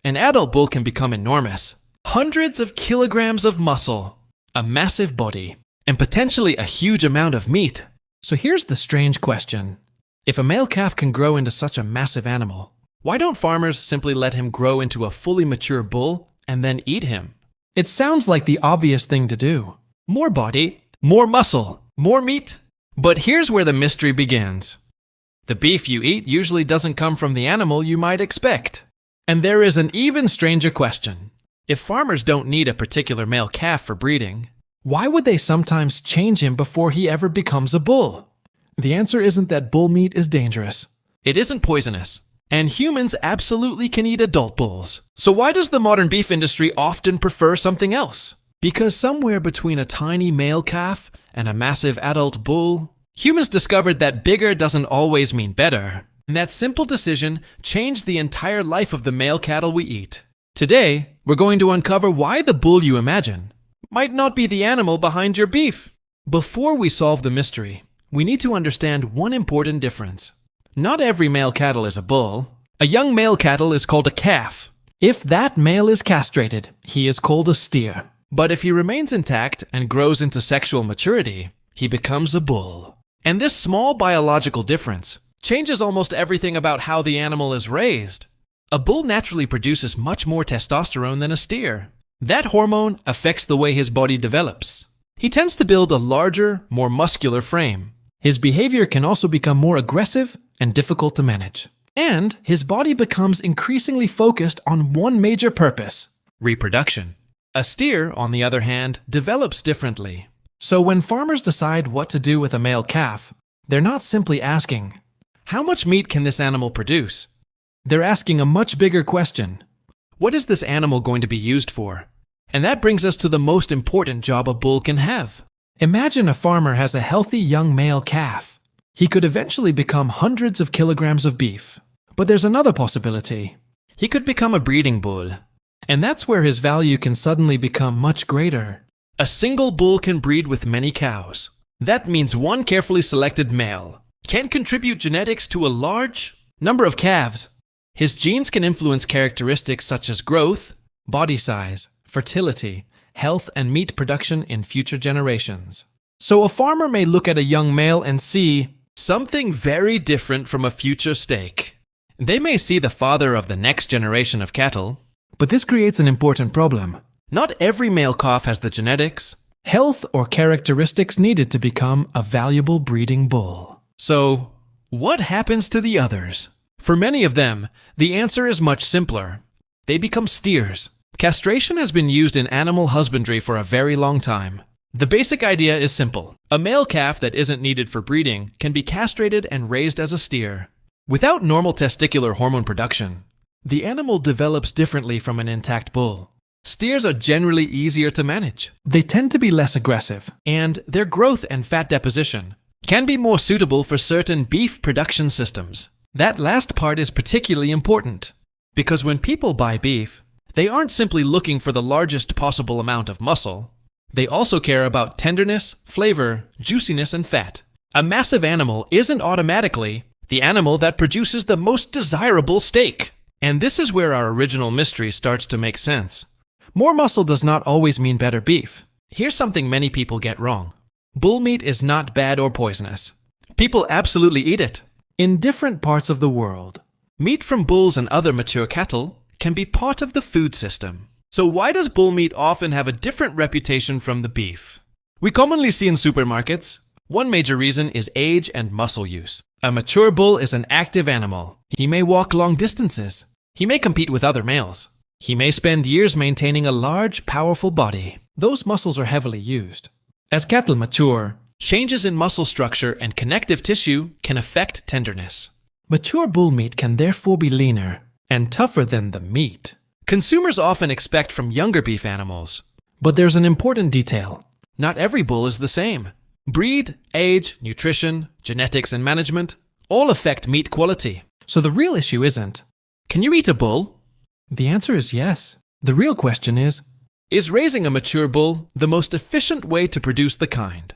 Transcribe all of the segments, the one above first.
an adult bull can become enormous. Hundreds of kilograms of muscle, a massive body, and potentially a huge amount of meat. So here's the strange question. If a male calf can grow into such a massive animal, why don't farmers simply let him grow into a fully mature bull and then eat him? It sounds like the obvious thing to do. More body, more muscle, more meat. But here's where the mystery begins. The beef you eat usually doesn't come from the animal you might expect. And there is an even stranger question. If farmers don't need a particular male calf for breeding, why would they sometimes change him before he ever becomes a bull? The answer isn't that bull meat is dangerous. It isn't poisonous. And humans absolutely can eat adult bulls. So why does the modern beef industry often prefer something else? Because somewhere between a tiny male calf and a massive adult bull, humans discovered that bigger doesn't always mean better. And that simple decision changed the entire life of the male cattle we eat. Today, we're going to uncover why the bull you imagine might not be the animal behind your beef. Before we solve the mystery, we need to understand one important difference. Not every male cattle is a bull. A young male cattle is called a calf. If that male is castrated, he is called a steer. But if he remains intact and grows into sexual maturity, he becomes a bull. And this small biological difference changes almost everything about how the animal is raised. A bull naturally produces much more testosterone than a steer. That hormone affects the way his body develops. He tends to build a larger, more muscular frame. His behavior can also become more aggressive and difficult to manage. And his body becomes increasingly focused on one major purpose: reproduction. A steer, on the other hand, develops differently. So when farmers decide what to do with a male calf, they're not simply asking, how much meat can this animal produce? They're asking a much bigger question. What is this animal going to be used for? And that brings us to the most important job a bull can have. Imagine a farmer has a healthy young male calf. He could eventually become hundreds of kilograms of beef. But there's another possibility. He could become a breeding bull. And that's where his value can suddenly become much greater. A single bull can breed with many cows. That means one carefully selected male can contribute genetics to a large number of calves. His genes can influence characteristics such as growth, body size, fertility, health, and meat production in future generations. So a farmer may look at a young male and see something very different from a future steak. They may see the father of the next generation of cattle. But this creates an important problem. Not every male calf has the genetics, health, or characteristics needed to become a valuable breeding bull. So, what happens to the others? For many of them, the answer is much simpler. They become steers. Castration has been used in animal husbandry for a very long time. The basic idea is simple. A male calf that isn't needed for breeding can be castrated and raised as a steer. Without normal testicular hormone production, the animal develops differently from an intact bull. Steers are generally easier to manage. They tend to be less aggressive, and their growth and fat deposition can be more suitable for certain beef production systems. That last part is particularly important, because when people buy beef, they aren't simply looking for the largest possible amount of muscle. They also care about tenderness, flavor, juiciness, and fat. A massive animal isn't automatically the animal that produces the most desirable steak. And this is where our original mystery starts to make sense. More muscle does not always mean better beef. Here's something many people get wrong. Bull meat is not bad or poisonous. People absolutely eat it. In different parts of the world, meat from bulls and other mature cattle can be part of the food system. So why does bull meat often have a different reputation from the beef? We commonly see in supermarkets. One major reason is age and muscle use. A mature bull is an active animal. He may walk long distances. He may compete with other males. He may spend years maintaining a large, powerful body. Those muscles are heavily used. As cattle mature, changes in muscle structure and connective tissue can affect tenderness. Mature bull meat can therefore be leaner and tougher than the meat consumers often expect from younger beef animals. But there's an important detail. Not every bull is the same. Breed, age, nutrition, genetics, and management all affect meat quality. So the real issue isn't, can you eat a bull? The answer is yes. The real question is raising a mature bull the most efficient way to produce the kind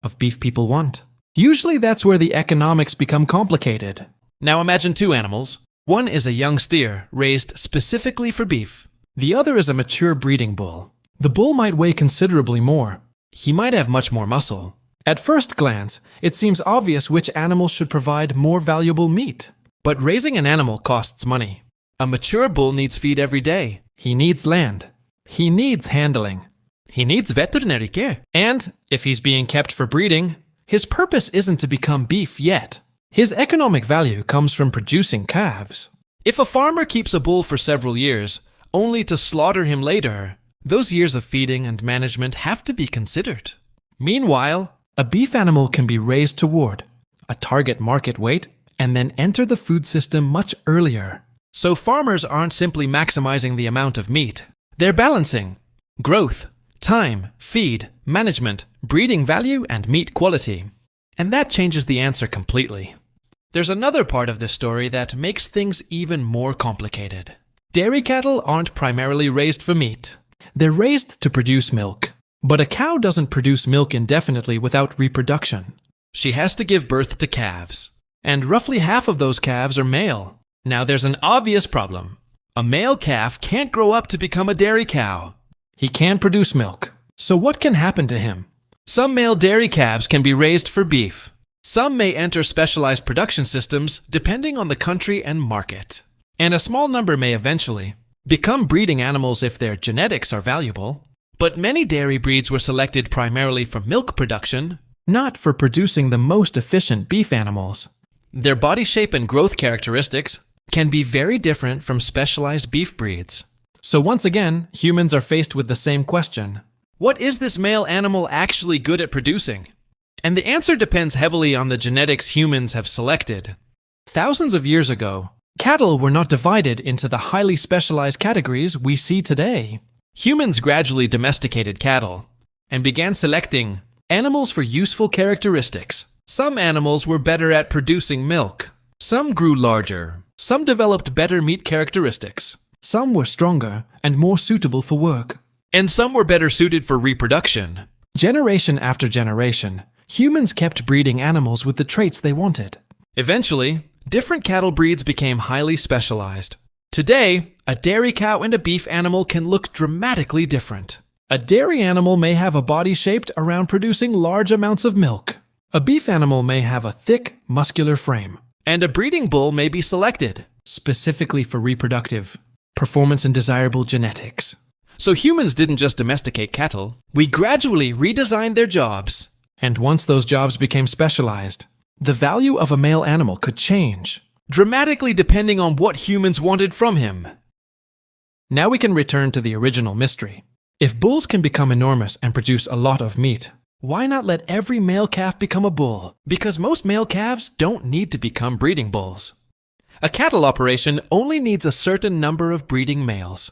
of beef people want? Usually that's where the economics become complicated. Now imagine two animals. One is a young steer raised specifically for beef. The other is a mature breeding bull. The bull might weigh considerably more. He might have much more muscle. At first glance, it seems obvious which animal should provide more valuable meat. But raising an animal costs money. A mature bull needs feed every day. He needs land. He needs handling. He needs veterinary care. And, if he's being kept for breeding, his purpose isn't to become beef yet. His economic value comes from producing calves. If a farmer keeps a bull for several years, only to slaughter him later, those years of feeding and management have to be considered. Meanwhile, a beef animal can be raised toward a target market weight and then enter the food system much earlier. So farmers aren't simply maximizing the amount of meat. They're balancing growth, time, feed, management, breeding value, and meat quality. And that changes the answer completely. There's another part of this story that makes things even more complicated. Dairy cattle aren't primarily raised for meat. They're raised to produce milk. But a cow doesn't produce milk indefinitely without reproduction. She has to give birth to calves. And roughly half of those calves are male. Now there's an obvious problem. A male calf can't grow up to become a dairy cow. He can't produce milk. So what can happen to him? Some male dairy calves can be raised for beef. Some may enter specialized production systems depending on the country and market. And a small number may eventually become breeding animals if their genetics are valuable. But many dairy breeds were selected primarily for milk production, not for producing the most efficient beef animals. Their body shape and growth characteristics can be very different from specialized beef breeds. So once again, humans are faced with the same question. What is this male animal actually good at producing? And the answer depends heavily on the genetics humans have selected. Thousands of years ago, cattle were not divided into the highly specialized categories we see today. Humans gradually domesticated cattle and began selecting animals for useful characteristics. Some animals were better at producing milk. Some grew larger. Some developed better meat characteristics. Some were stronger and more suitable for work. And some were better suited for reproduction. Generation after generation, humans kept breeding animals with the traits they wanted. Eventually, different cattle breeds became highly specialized. Today, a dairy cow and a beef animal can look dramatically different. A dairy animal may have a body shaped around producing large amounts of milk. A beef animal may have a thick, muscular frame. And a breeding bull may be selected, specifically for reproductive performance and desirable genetics. So humans didn't just domesticate cattle, we gradually redesigned their jobs. And once those jobs became specialized, the value of a male animal could change, dramatically depending on what humans wanted from him. Now we can return to the original mystery. If bulls can become enormous and produce a lot of meat, why not let every male calf become a bull? Because most male calves don't need to become breeding bulls. A cattle operation only needs a certain number of breeding males.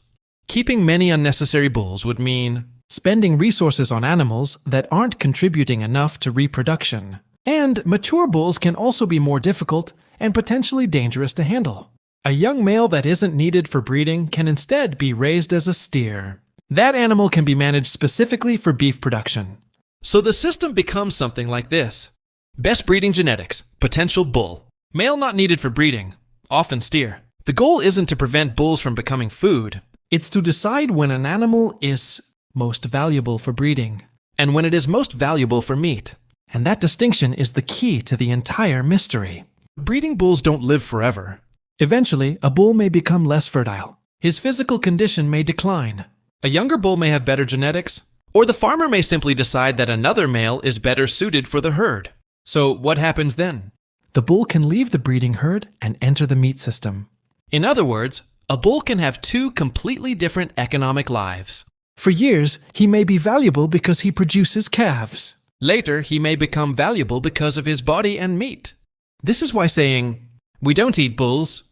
Keeping many unnecessary bulls would mean spending resources on animals that aren't contributing enough to reproduction. And mature bulls can also be more difficult and potentially dangerous to handle. A young male that isn't needed for breeding can instead be raised as a steer. That animal can be managed specifically for beef production. So the system becomes something like this. Best breeding genetics, potential bull. Male not needed for breeding, often steer. The goal isn't to prevent bulls from becoming food. It's to decide when an animal is most valuable for breeding and when it is most valuable for meat. And that distinction is the key to the entire mystery. Breeding bulls don't live forever. Eventually, a bull may become less fertile. His physical condition may decline. A younger bull may have better genetics, or the farmer may simply decide that another male is better suited for the herd. So what happens then? The bull can leave the breeding herd and enter the meat system. In other words, a bull can have two completely different economic lives. For years, he may be valuable because he produces calves. Later, he may become valuable because of his body and meat. This is why saying, "We don't eat bulls,"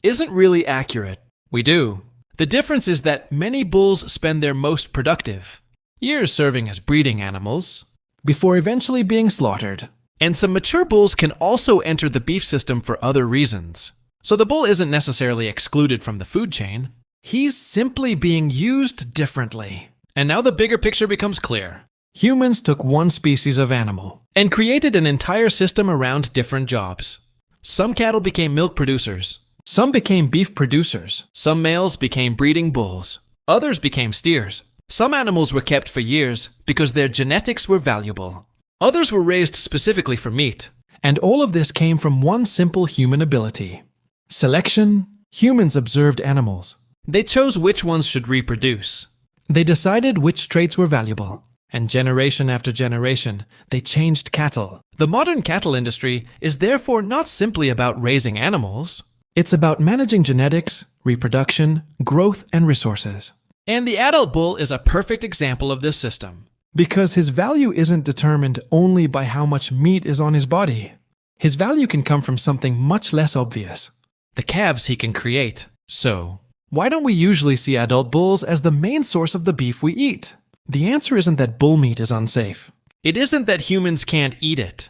isn't really accurate. We do. The difference is that many bulls spend their most productive years serving as breeding animals before eventually being slaughtered. And some mature bulls can also enter the beef system for other reasons. So the bull isn't necessarily excluded from the food chain. He's simply being used differently. And now the bigger picture becomes clear. Humans took one species of animal and created an entire system around different jobs. Some cattle became milk producers, Some became beef producers. Some males became breeding bulls. Others became steers. Some animals were kept for years because their genetics were valuable. Others were raised specifically for meat. And all of this came from one simple human ability. Selection. Humans observed animals. They chose which ones should reproduce. They decided which traits were valuable. And generation after generation, they changed cattle. The modern cattle industry is therefore not simply about raising animals. It's about managing genetics, reproduction, growth, and resources. And the adult bull is a perfect example of this system. Because his value isn't determined only by how much meat is on his body. His value can come from something much less obvious. The calves he can create. So, why don't we usually see adult bulls as the main source of the beef we eat? The answer isn't that bull meat is unsafe. It isn't that humans can't eat it.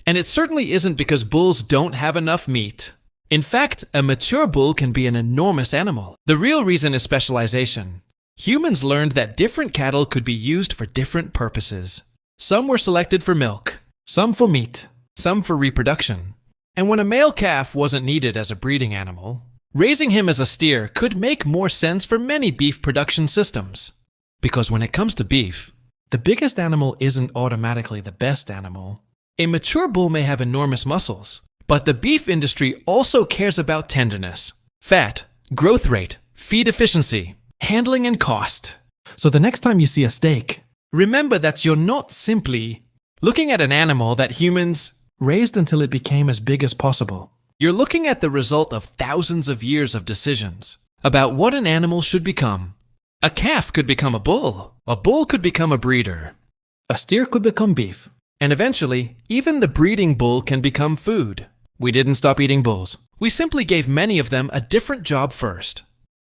And it certainly isn't because bulls don't have enough meat. In fact, a mature bull can be an enormous animal. The real reason is specialization. Humans learned that different cattle could be used for different purposes. Some were selected for milk, some for meat, some for reproduction. And when a male calf wasn't needed as a breeding animal, raising him as a steer could make more sense for many beef production systems. Because when it comes to beef, the biggest animal isn't automatically the best animal. A mature bull may have enormous muscles, but the beef industry also cares about tenderness, fat, growth rate, feed efficiency, handling, and cost. So the next time you see a steak, remember that you're not simply looking at an animal that humans raised until it became as big as possible. You're looking at the result of thousands of years of decisions about what an animal should become. A calf could become a bull could become a breeder, a steer could become beef, and eventually, even the breeding bull can become food. We didn't stop eating bulls. We simply gave many of them a different job first.